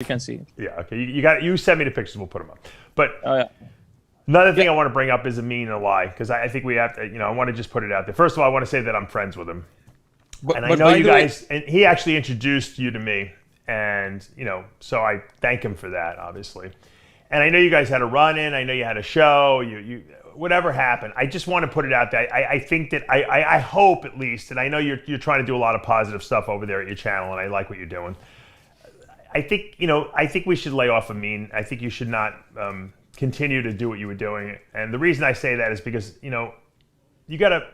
You can see it. Yeah, okay. You got you send me the pictures. We'll put them up. But Oh yeah. another thing I want to bring up is Ameen and Alai, because I think we have to. I want to just put it out there. First of all, I want to say that I'm friends with him, and I know you guys. And he actually introduced you to me, and so I thank him for that, obviously. And I know you guys had a run-in. I know you had a show. You whatever happened. I just want to put it out there. I think that I hope at least, and I know you're trying to do a lot of positive stuff over there at your channel, and I like what you're doing. I think I think we should lay off Ameen. I think you should not continue to do what you were doing. And the reason I say that is because you gotta,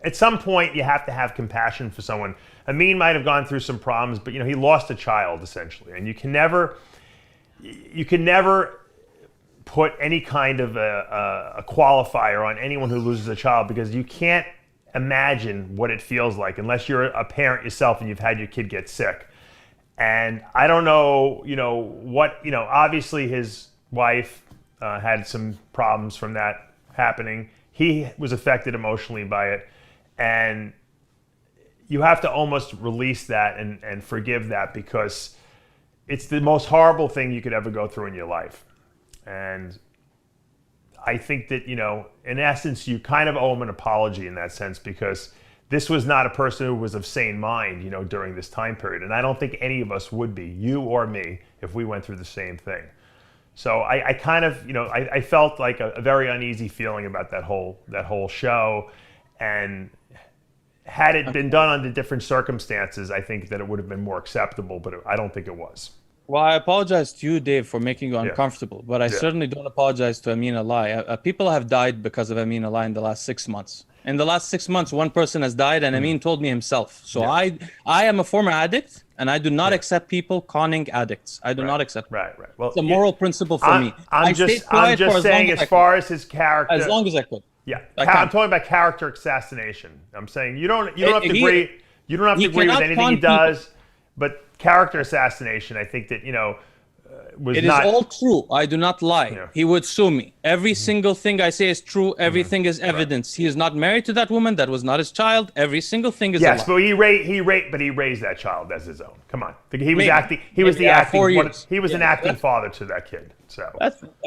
at some point you have to have compassion for someone. Ameen might have gone through some problems, but he lost a child essentially, and you can never put any kind of a qualifier on anyone who loses a child, because you can't imagine what it feels like unless you're a parent yourself and you've had your kid get sick. And I don't know, obviously his wife had some problems from that happening. He was affected emotionally by it. And you have to almost release that and forgive that, because it's the most horrible thing you could ever go through in your life. And I think that, in essence, you kind of owe him an apology in that sense, because this was not a person who was of sane mind, during this time period. And I don't think any of us would be, you or me, if we went through the same thing. So I kind of, I felt like a very uneasy feeling about that whole show. And had it been done under different circumstances, I think that it would have been more acceptable, but I don't think it was. Well, I apologize to you, Dave, for making you uncomfortable, but I certainly don't apologize to Ameen Alai. People have died because of Ameen Alai in the last 6 months. In the last 6 months, one person has died, and Ameen told me himself. So I am a former addict, and I do not accept people conning addicts. I do not accept. Right. Well, it's a moral principle for me. I'm just saying, as far as his character, as long as I could. Yeah, I'm talking about character assassination. I'm saying you don't have to agree. You don't have to agree with anything he does, but character assassination, I think that was it not. It is all true. I do not lie. Yeah. He would sue me. Every single thing I say is true. Everything is evidence. He is not married to that woman. That was not his child. Every single thing is a lie. But he raised that child as his own. Come on, he was acting. He was the acting. He was an acting father to that kid. So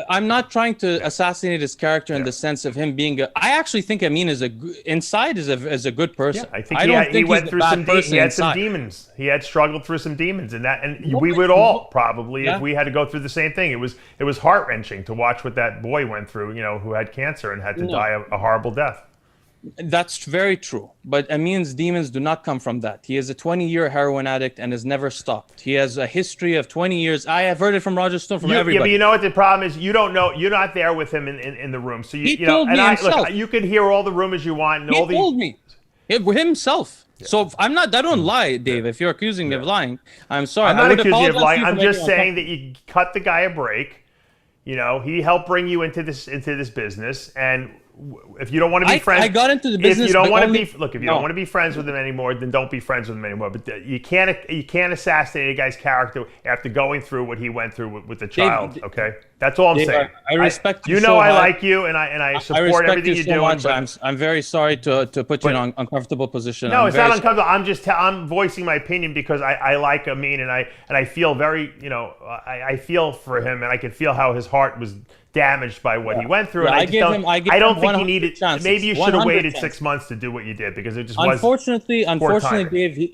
I'm not trying to assassinate his character in the sense of him being I actually think Ameen is inside is a good person. Yeah, I think he went through some demons. He had some demons. He had struggled through some demons, and we would all probably, if we had to go through the same thing. It was heart-wrenching to watch what that boy went through, who had cancer and had to die a horrible death. That's very true. But Ameen's demons do not come from that. He is a 20-year heroin addict and has never stopped. He has a history of 20 years. I have heard it from Roger Stone, from everybody. Yeah, but you know what the problem is? You don't know. You're not there with him in the room. So he told me himself. Look, you can hear all the rumors you want. And he told me himself. Yeah. So I don't lie, Dave. If you're accusing me of lying, I'm sorry. I'm not accusing you of lying. I'm just saying that you cut the guy a break. He helped bring you into this business, and if you don't want to be friends, I got into the business. If you don't want to be, look, if you don't want to be friends with him anymore, then don't be friends with him anymore. But you can't assassinate a guy's character after going through what he went through with the child. Dave, okay, that's all I'm saying. I respect you. I like you, and I support everything you're doing. Much. I'm very sorry to put you in an uncomfortable position. No, it's not uncomfortable. I'm voicing my opinion because I like Ameen, and I feel very, I feel for him, and I can feel how his heart was damaged by what he went through. Yeah, and I don't think he needed. Chances. Maybe you should have waited 6 months to do what you did, because it just unfortunately, Dave.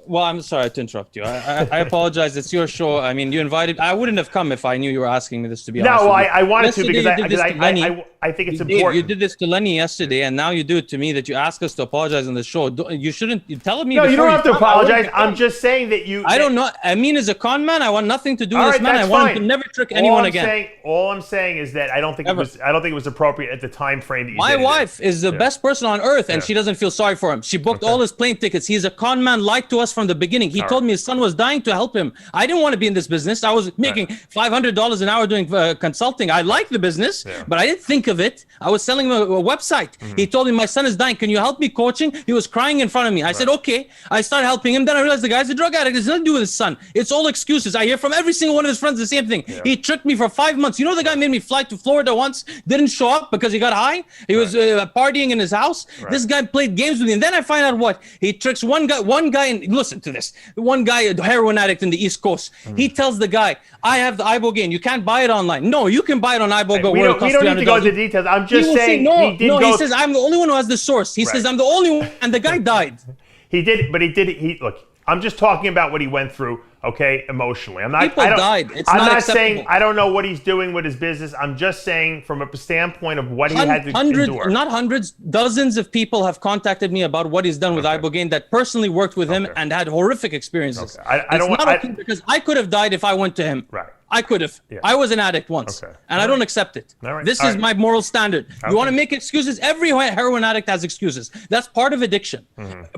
Well, I'm sorry to interrupt you. I apologize. It's your show. I mean, you invited. I wouldn't have come if I knew you were asking me this. To be honest. No, I wanted to because I think it's important. You did this to Lenny yesterday, and now you do it to me. That you ask us to apologize on the show. You shouldn't. You tell me. No, you don't have to apologize. I'm just saying that you. I don't know. Ameen is a con man. I want nothing to do with this man. I want him to never trick anyone again. All I'm saying is that I don't think it was appropriate at the time frame that you My wife is the best person on earth, and she doesn't feel sorry for him. She booked all his plane tickets. He's a con man, lied to us from the beginning. He told me his son was dying to help him. I didn't want to be in this business. I was making $500 an hour doing consulting. I like the business, but I didn't think of of it, I was selling him a website. He told me, my son is dying. Can you help me coaching? He was crying in front of me. I said, okay. I started helping him. Then I realized the guy's a drug addict. It has nothing to do with his son. It's all excuses. I hear from every single one of his friends the same thing. He tricked me for 5 months. You know, the guy made me fly to Florida once, didn't show up because he got high. He was partying in his house. This guy played games with me. And then I find out what? He tricks one guy, and listen to this. One guy, a heroin addict in the East Coast. He tells the guy, I have the ibogaine. You can't buy it online. No, you can buy it on iBoga. We don't need to go into details. I'm just saying. He says, I'm the only one who has the source. He says, I'm the only one. And the guy died. He did, but he did. Look, I'm just talking about what he went through, okay, emotionally. People died. I'm not saying I don't know what he's doing with his business. I'm just saying from a standpoint of what he had to endure. Not hundreds, dozens of people have contacted me about what he's done with ibogaine that personally worked with him and had horrific experiences. Because I could have died if I went to him. Right. I could have. Yeah. I was an addict once, and I don't accept it. This is my moral standard. You want to make excuses? Every heroin addict has excuses. That's part of addiction.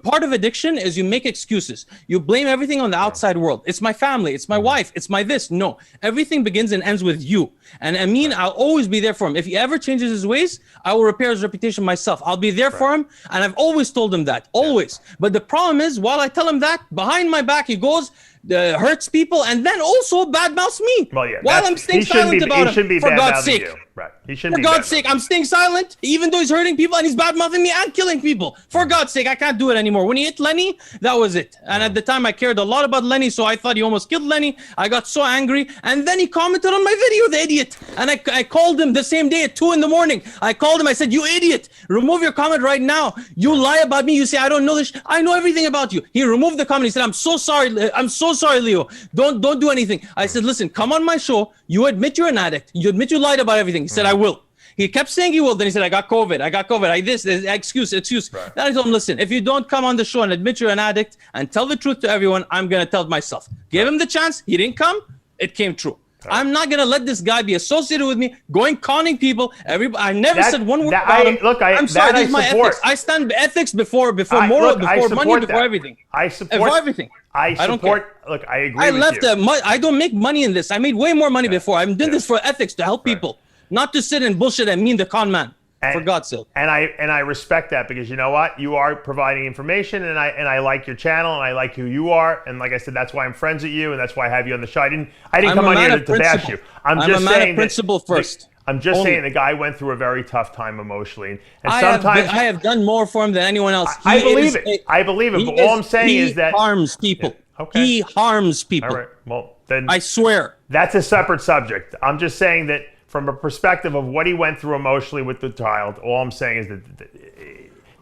Part of addiction is you make excuses. You blame everything on the outside world. It's my family. It's my wife. It's my this. No. Everything begins and ends with you. And Ameen, I'll always be there for him. If he ever changes his ways, I will repair his reputation myself. I'll be there for him, and I've always told him that. Always. But the problem is, while I tell him that, behind my back, he goes, hurts people, and then also badmouths me. Well, yeah, while I'm staying silent about him. For God's sake. You. Right. He shouldn't For God's sake, I'm staying silent, even though he's hurting people and he's badmouthing me and killing people. For God's sake, I can't do it anymore. When he hit Lenny, that was it. And at the time, I cared a lot about Lenny, so I thought he almost killed Lenny. I got so angry, and then he commented on my video, the idiot. And I called him the same day at 2 in the morning. I called him. I said, you idiot, remove your comment right now. You lie about me. You say, I don't know this. I know everything about you. He removed the comment. He said, I'm so sorry. I'm so sorry, Leo. Don't do anything. I said, listen, come on my show. You admit you're an addict. You admit you lied about everything. He said, I will. He kept saying he will. Then he said, I got COVID. This excuse. Right. Then I told him, listen, if you don't come on the show and admit you're an addict and tell the truth to everyone, I'm going to tell it myself. Gave him the chance. He didn't come. It came true. I'm not going to let this guy be associated with me, conning people. I never said one word about him. Look, I'm sorry, this is my ethics. I stand ethics before moral, before money, before everything. I support everything. I support. Look, I agree. I don't make money in this. I made way more money before. I'm doing this for ethics to help people, not to sit and bullshit and mean the con man. For God's sake. And I respect that, because you know what? You are providing information, and I like your channel, and I like who you are, and like I said, that's why I'm friends with you, and that's why I have you on the show. I didn't come on here to bash you. I'm just saying, a man of principle first. I'm just saying the guy went through a very tough time emotionally, and sometimes I have done more for him than anyone else. I believe it. I believe it. But all I'm saying is that he harms people. He harms people. All right. Well, then I swear that's a separate subject. I'm just saying that from a perspective of what he went through emotionally with the child, all I'm saying is that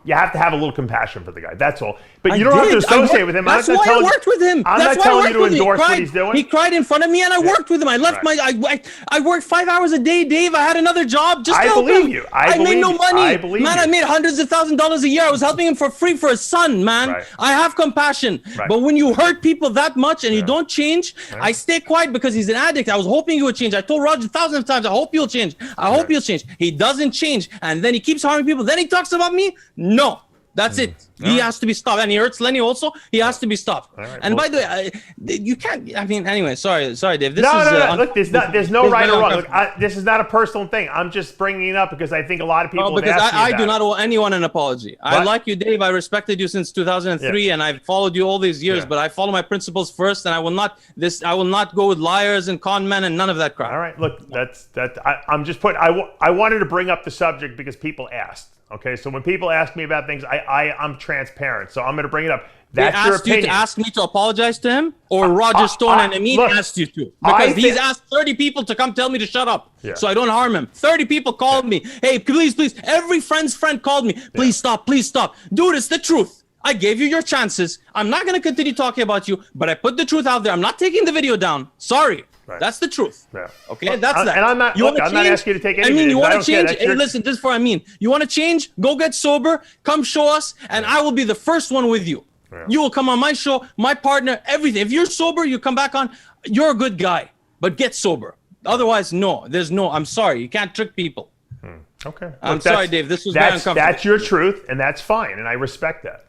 you have to have a little compassion for the guy. That's all. But you don't have to associate with him. That's why I worked with him. I'm not telling you to endorse what he's doing. He cried in front of me, and I worked with him. I left I worked 5 hours a day, Dave. I had another job just to help him. I believe you. I made no money. I believe you. I made hundreds of $1,000s a year. I was helping him for free for his son, man. I have compassion. But when you hurt people that much and you don't change, I stay quiet because he's an addict. I was hoping he would change. I told Roger thousands of times, I hope you'll change. I hope you'll change. He doesn't change. And then he keeps harming people. Then he talks about me. No. That's it. He has to be stopped. And he hurts Lenny also. He has to be stopped. And by the way, you can't, I mean, anyway, sorry, Dave. No. Look, there's no right or wrong. Look, this is not a personal thing. I'm just bringing it up because I think a lot of people have asked me about I do not owe anyone an apology. I like you, Dave. I respected you since 2003, and I've followed you all these years, but I follow my principles first, and I will not go with liars and con men and none of that crap. All right, look, I wanted to bring up the subject because people asked. Okay, so when people ask me about things, I'm transparent, so I'm going to bring it up. That's your opinion. You to ask me to apologize to him, or Roger Stone and Ameen asked you to? Because he's asked 30 people to come tell me to shut up, so I don't harm him. 30 people called me. Hey, please. Every friend's friend called me. Please stop. Dude, it's the truth. I gave you your chances. I'm not going to continue talking about you, but I put the truth out there. I'm not taking the video down. Sorry. Right. That's the truth. Yeah. Okay, well, that's that. And I'm not asking you to take any. I mean, you want to change? Hey, listen, this is for Ameen. You want to change? Go get sober. Come show us, and I will be the first one with you. Yeah. You will come on my show, my partner, everything. If you're sober, you come back on. You're a good guy, but get sober. Otherwise, no. I'm sorry. You can't trick people. Okay. I'm sorry, Dave. This was very uncomfortable. That's your truth, and that's fine, and I respect that.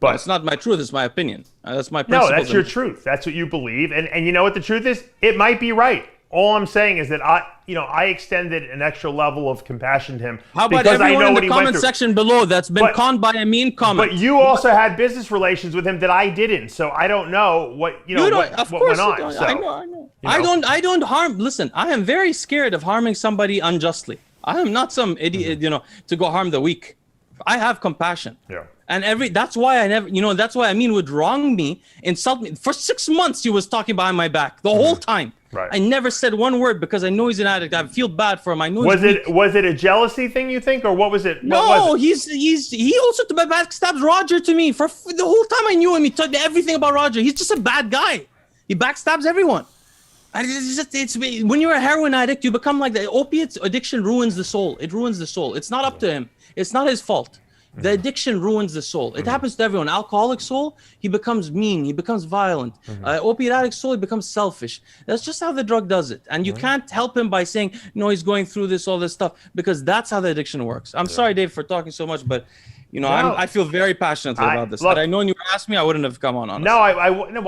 But it's not my truth. It's my opinion. That's my principle. No, that's your truth. That's what you believe. And you know what the truth is? It might be right. All I'm saying is that I extended an extra level of compassion to him. How about because everyone I know in what the he went comment through. section below that's been conned by Ameen comment? But you also had business relations with him that I didn't, so I don't know what what went on. So, I know. I don't harm. Listen, I am very scared of harming somebody unjustly. I am not some idiot, to go harm the weak. I have compassion. Yeah. And that's why I never, that's why Ameen would wrong me, insult me. For 6 months, he was talking behind my back the whole time. Right. I never said one word because I know he's an addict. I feel bad for him. I know was it a jealousy thing, you think, or what was it? No, he also backstabs Roger to me for the whole time. I knew him. He told me everything about Roger. He's just a bad guy. He backstabs everyone. And it's when you're a heroin addict, you become like that. Opiates addiction ruins the soul. It ruins the soul. It's not up to him. It's not his fault. The addiction ruins the soul. It happens to everyone. Alcoholic soul, he becomes mean. He becomes violent. Opiate addict soul, he becomes selfish. That's just how the drug does it. And you can't help him by saying, no, he's going through all this stuff, because that's how the addiction works. I'm sorry, Dave, for talking so much, but I feel very passionately about this. Had I known you would ask me, I wouldn't have come on. Honestly. No,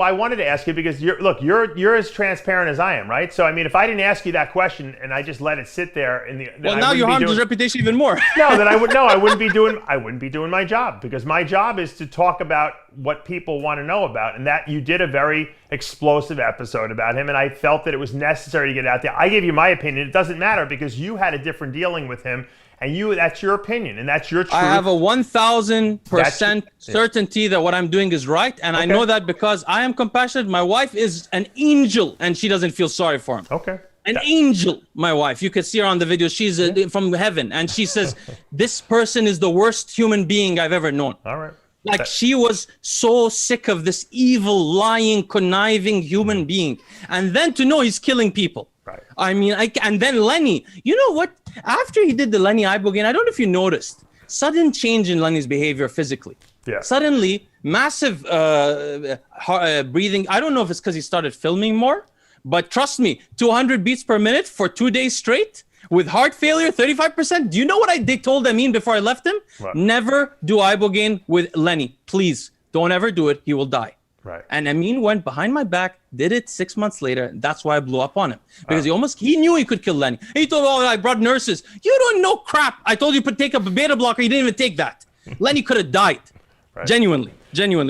I wanted to ask you because you're as transparent as I am, right? So I mean, if I didn't ask you that question and I just let it sit there now you harmed his reputation even more. No, then I wouldn't be doing my job, because my job is to talk about what people want to know about, and that you did a very explosive episode about him, and I felt that it was necessary to get it out there. I gave you my opinion. It doesn't matter because you had a different dealing with him. And that's your opinion, and that's your truth. I have a 1,000% certainty that what I'm doing is right, and I know that because I am compassionate. My wife is an angel, and she doesn't feel sorry for him. Okay. An angel, my wife. You could see her on the video. She's from heaven, and she says, this person is the worst human being I've ever known. All right. Like, she was so sick of this evil, lying, conniving human being. And then to know he's killing people. Right. I mean, and then Lenny, you know what? After he did the Lenny Ibogaine, I don't know if you noticed, sudden change in Lenny's behavior physically. Yeah. Suddenly, massive breathing. I don't know if it's because he started filming more, but trust me, 200 beats per minute for 2 days straight with heart failure, 35%. Do you know what I told Ameen before I left him? What? Never do Ibogaine with Lenny. Please, don't ever do it. He will die. Right. And Ameen went behind my back, did it 6 months later. That's why I blew up on him, because he knew he could kill Lenny. He told me, I brought nurses. You don't know crap. I told you to take up a beta blocker. You didn't even take that. Lenny could have died. Right. Genuinely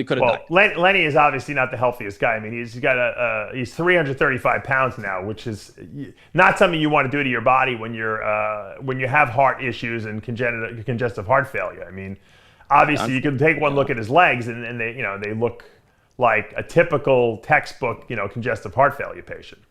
could have died. Lenny is obviously not the healthiest guy. I mean, he's 335 pounds now, which is not something you want to do to your body when you have heart issues and congestive heart failure. I mean, obviously you can take one look at his legs and they look like a typical textbook, congestive heart failure patient.